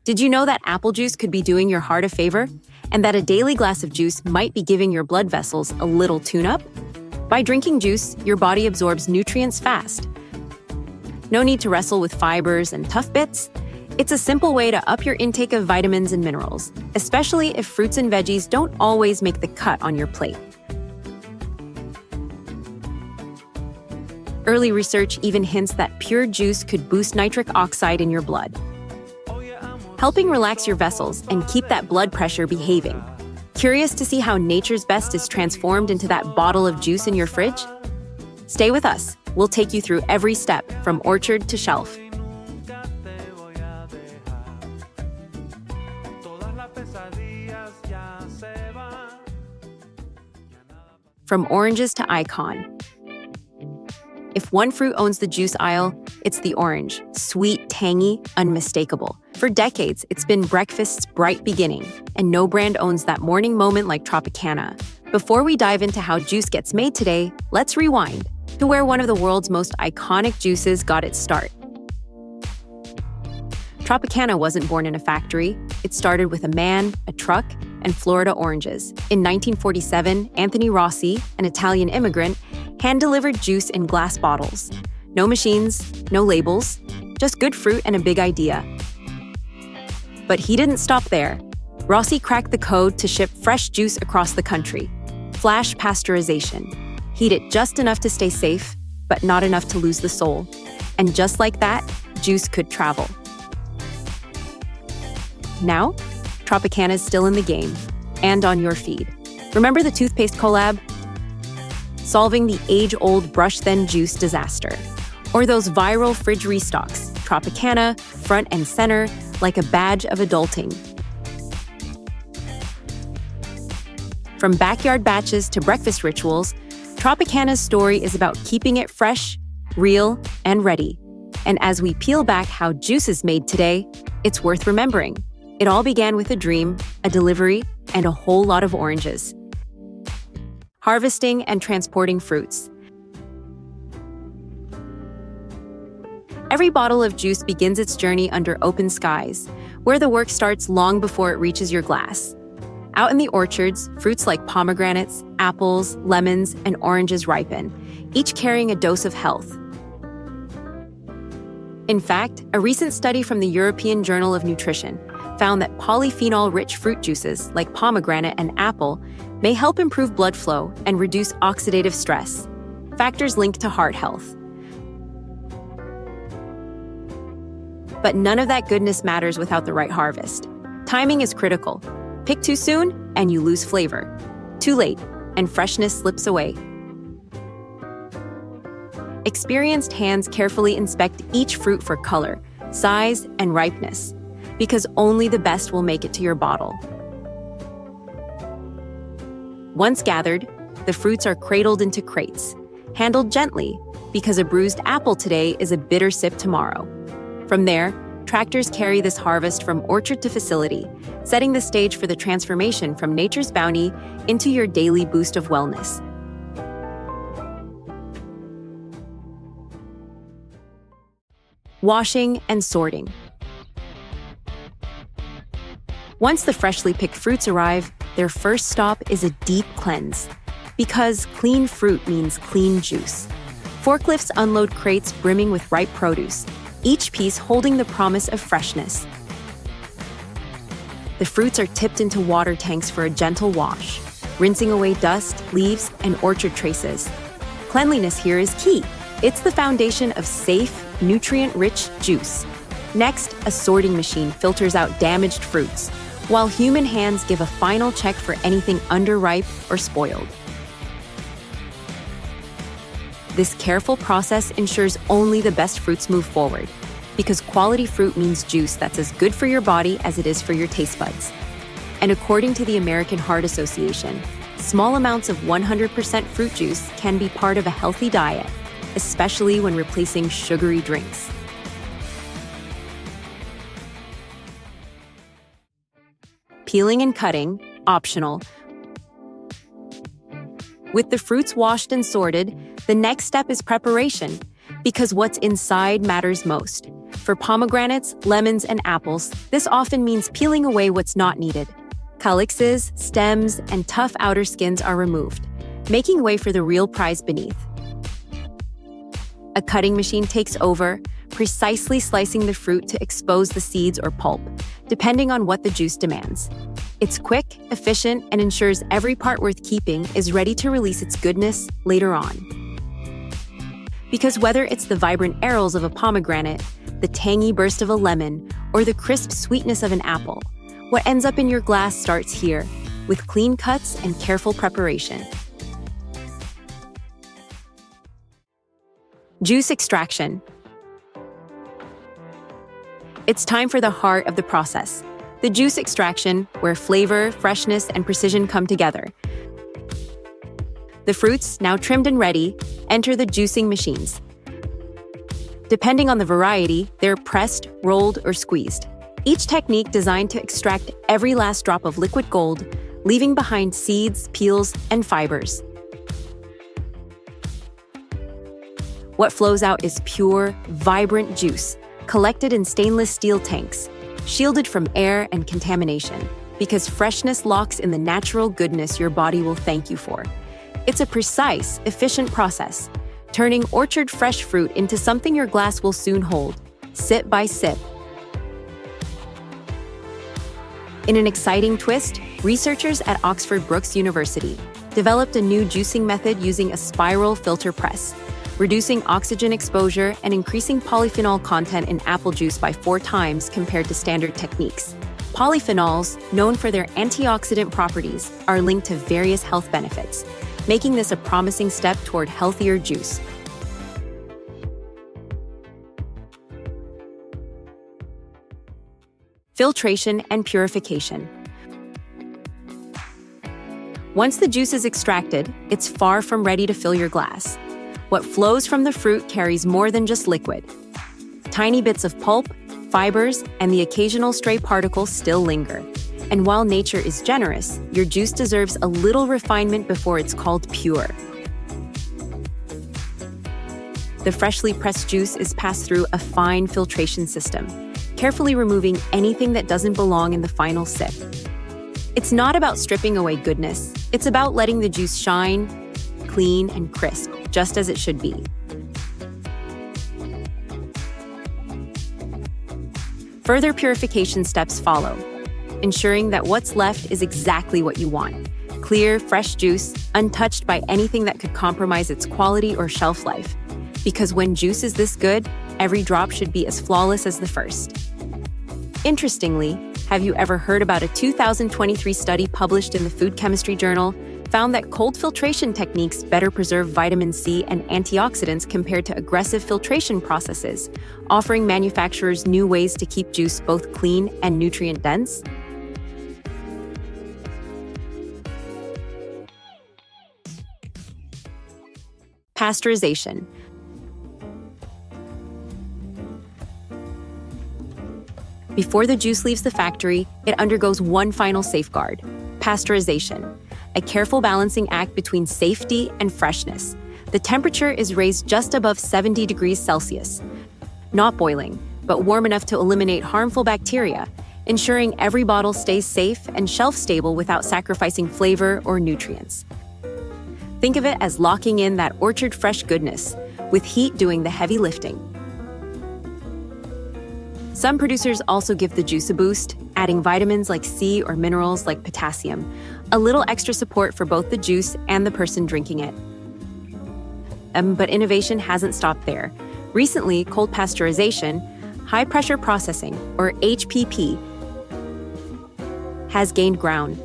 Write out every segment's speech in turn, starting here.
Did you know that apple juice could be doing your heart a favor? And that a daily glass of juice might be giving your blood vessels a little tune-up? By drinking juice, your body absorbs nutrients fast. No need to wrestle with fibers and tough bits. It's a simple way to up your intake of vitamins and minerals, especially if fruits and veggies don't always make the cut on your plate. Early research even hints that pure juice could boost nitric oxide in your blood, helping relax your vessels and keep that blood pressure behaving. Curious to see how nature's best is transformed into that bottle of juice in your fridge? Stay with us. We'll take you through every step from orchard to shelf. From oranges to icon. If one fruit owns the juice aisle, it's the orange. Sweet, tangy, unmistakable. For decades, it's been breakfast's bright beginning, and no brand owns that morning moment like Tropicana. Before we dive into how juice gets made today, let's rewind to where one of the world's most iconic juices got its start. Tropicana wasn't born in a factory. It started with a man, a truck, and Florida oranges. In 1947, Anthony Rossi, an Italian immigrant, hand-delivered juice in glass bottles. No machines, no labels, just good fruit and a big idea. But he didn't stop there. Rossi cracked the code to ship fresh juice across the country. Flash pasteurization. Heat it just enough to stay safe, but not enough to lose the soul. And just like that, juice could travel. Now, Tropicana is still in the game, and on your feed. Remember the toothpaste collab? Solving the age-old brush-then-juice disaster. Or those viral fridge restocks, Tropicana, front and center, like a badge of adulting. From backyard batches to breakfast rituals, Tropicana's story is about keeping it fresh, real, and ready. And as we peel back how juice is made today, it's worth remembering. It all began with a dream, a delivery, and a whole lot of oranges. Harvesting and transporting fruits. Every bottle of juice begins its journey under open skies, where the work starts long before it reaches your glass. Out in the orchards, fruits like pomegranates, apples, lemons, and oranges ripen, each carrying a dose of health. In fact, a recent study from the European Journal of Nutrition found that polyphenol-rich fruit juices like pomegranate and apple may help improve blood flow and reduce oxidative stress, factors linked to heart health. But none of that goodness matters without the right harvest. Timing is critical. Pick too soon, and you lose flavor. Too late, and freshness slips away. Experienced hands carefully inspect each fruit for color, size, and ripeness, because only the best will make it to your bottle. Once gathered, the fruits are cradled into crates, handled gently, because a bruised apple today is a bitter sip tomorrow. From there, tractors carry this harvest from orchard to facility, setting the stage for the transformation from nature's bounty into your daily boost of wellness. Washing and sorting. Once the freshly picked fruits arrive, their first stop is a deep cleanse. Because clean fruit means clean juice. Forklifts unload crates brimming with ripe produce, each piece holding the promise of freshness. The fruits are tipped into water tanks for a gentle wash, rinsing away dust, leaves, and orchard traces. Cleanliness here is key. It's the foundation of safe, nutrient-rich juice. Next, a sorting machine filters out damaged fruits, while human hands give a final check for anything underripe or spoiled. This careful process ensures only the best fruits move forward, because quality fruit means juice that's as good for your body as it is for your taste buds. And according to the American Heart Association, small amounts of 100% fruit juice can be part of a healthy diet, especially when replacing sugary drinks. Peeling and cutting, optional. With the fruits washed and sorted, the next step is preparation, because what's inside matters most. For pomegranates, lemons, and apples, this often means peeling away what's not needed. Calyxes, stems, and tough outer skins are removed, making way for the real prize beneath. A cutting machine takes over, precisely slicing the fruit to expose the seeds or pulp, depending on what the juice demands. It's quick, efficient, and ensures every part worth keeping is ready to release its goodness later on. Because whether it's the vibrant arils of a pomegranate, the tangy burst of a lemon, or the crisp sweetness of an apple, what ends up in your glass starts here, with clean cuts and careful preparation. Juice extraction. It's time for the heart of the process, the juice extraction, where flavor, freshness, and precision come together. The fruits, now trimmed and ready, enter the juicing machines. Depending on the variety, they're pressed, rolled, or squeezed. Each technique designed to extract every last drop of liquid gold, leaving behind seeds, peels, and fibers. What flows out is pure, vibrant juice, collected in stainless steel tanks, shielded from air and contamination, because freshness locks in the natural goodness your body will thank you for. It's a precise, efficient process, turning orchard fresh fruit into something your glass will soon hold, sip by sip. In an exciting twist, researchers at Oxford Brookes University developed a new juicing method using a spiral filter press, reducing oxygen exposure and increasing polyphenol content in apple juice by 4 times compared to standard techniques. Polyphenols, known for their antioxidant properties, are linked to various health benefits, making this a promising step toward healthier juice. Filtration and purification. Once the juice is extracted, it's far from ready to fill your glass. What flows from the fruit carries more than just liquid. Tiny bits of pulp, fibers, and the occasional stray particles still linger. And while nature is generous, your juice deserves a little refinement before it's called pure. The freshly pressed juice is passed through a fine filtration system, carefully removing anything that doesn't belong in the final sip. It's not about stripping away goodness. It's about letting the juice shine, clean, and crisp, just as it should be. Further purification steps follow, ensuring that what's left is exactly what you want. Clear, fresh juice, untouched by anything that could compromise its quality or shelf life. Because when juice is this good, every drop should be as flawless as the first. Interestingly, have you ever heard about a 2023 study published in the Food Chemistry Journal found that cold filtration techniques better preserve vitamin C and antioxidants compared to aggressive filtration processes, offering manufacturers new ways to keep juice both clean and nutrient-dense? Pasteurization. Before the juice leaves the factory, it undergoes one final safeguard: pasteurization, a careful balancing act between safety and freshness. The temperature is raised just above 70 degrees Celsius, not boiling, but warm enough to eliminate harmful bacteria, ensuring every bottle stays safe and shelf-stable without sacrificing flavor or nutrients. Think of it as locking in that orchard fresh goodness, with heat doing the heavy lifting. Some producers also give the juice a boost, adding vitamins like C or minerals like potassium, a little extra support for both the juice and the person drinking it. But innovation hasn't stopped there. Recently, cold pasteurization, high-pressure processing, or HPP, has gained ground.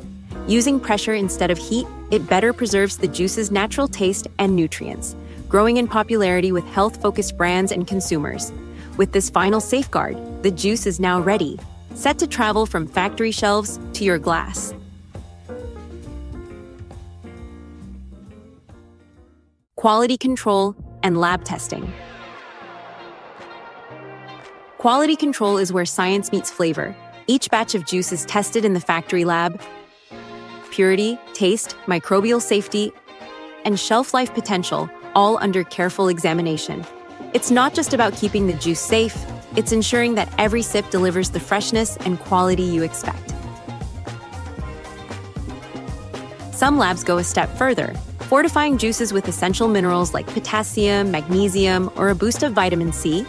Using pressure instead of heat, it better preserves the juice's natural taste and nutrients, growing in popularity with health-focused brands and consumers. With this final safeguard, the juice is now ready, set to travel from factory shelves to your glass. Quality control and lab testing. Quality control is where science meets flavor. Each batch of juice is tested in the factory lab. Purity, taste, microbial safety, and shelf life potential, all under careful examination. It's not just about keeping the juice safe, It's ensuring that every sip delivers the freshness and quality you expect. Some labs go a step further, fortifying juices with essential minerals like potassium, magnesium, or a boost of vitamin C.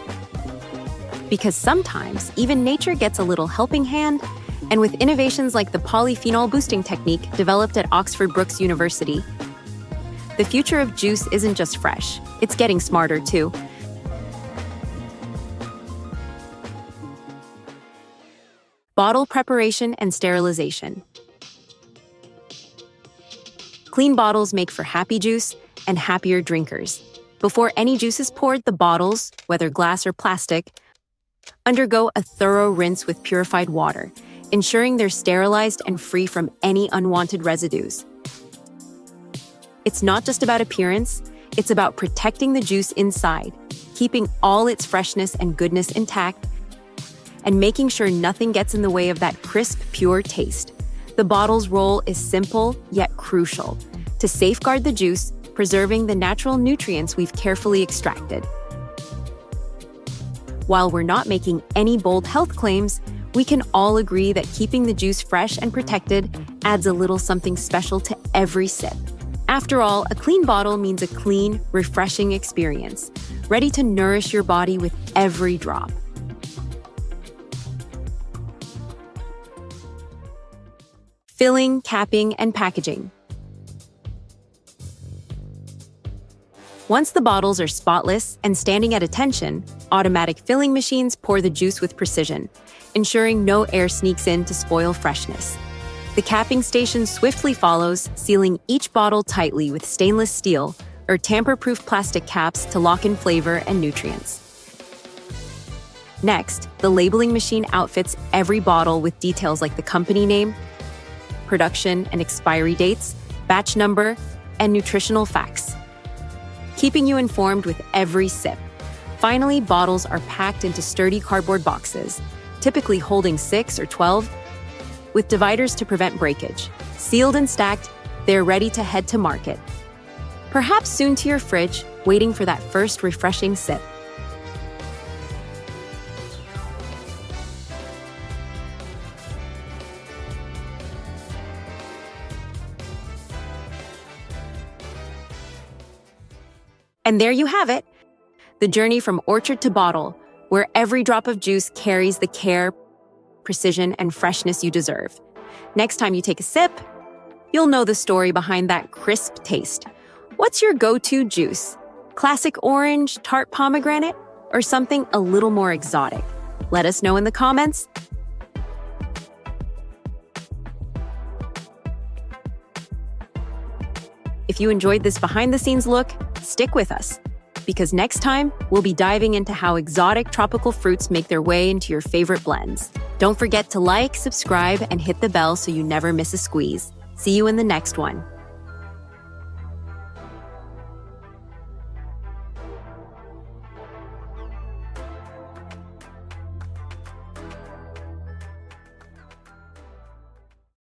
Because sometimes, even nature gets a little helping hand, and with innovations like the polyphenol boosting technique developed at Oxford Brookes University, the future of juice isn't just fresh, it's getting smarter too. Bottle preparation and sterilization. Clean bottles make for happy juice and happier drinkers. Before any juice is poured, the bottles, whether glass or plastic, undergo a thorough rinse with purified water, ensuring they're sterilized and free from any unwanted residues. It's not just about appearance, it's about protecting the juice inside, keeping all its freshness and goodness intact, and making sure nothing gets in the way of that crisp, pure taste. The bottle's role is simple yet crucial: to safeguard the juice, preserving the natural nutrients we've carefully extracted. While we're not making any bold health claims, we can all agree that keeping the juice fresh and protected adds a little something special to every sip. After all, a clean bottle means a clean, refreshing experience, ready to nourish your body with every drop. Filling, capping, and packaging. Once the bottles are spotless and standing at attention, automatic filling machines pour the juice with precision, ensuring no air sneaks in to spoil freshness. The capping station swiftly follows, sealing each bottle tightly with stainless steel or tamper-proof plastic caps to lock in flavor and nutrients. Next, the labeling machine outfits every bottle with details like the company name, production and expiry dates, batch number, and nutritional facts, keeping you informed with every sip. Finally, bottles are packed into sturdy cardboard boxes, typically holding 6 or 12, with dividers to prevent breakage. Sealed and stacked, they're ready to head to market. Perhaps soon to your fridge, waiting for that first refreshing sip. And there you have it, the journey from orchard to bottle, where every drop of juice carries the care, precision, and freshness you deserve. Next time you take a sip, you'll know the story behind that crisp taste. What's your go-to juice? Classic orange, tart pomegranate, or something a little more exotic? Let us know in the comments. If you enjoyed this behind-the-scenes look, stick with us, because next time we'll be diving into how exotic tropical fruits make their way into your favorite blends. Don't forget to like, subscribe, and hit the bell so you never miss a squeeze. See you in the next one.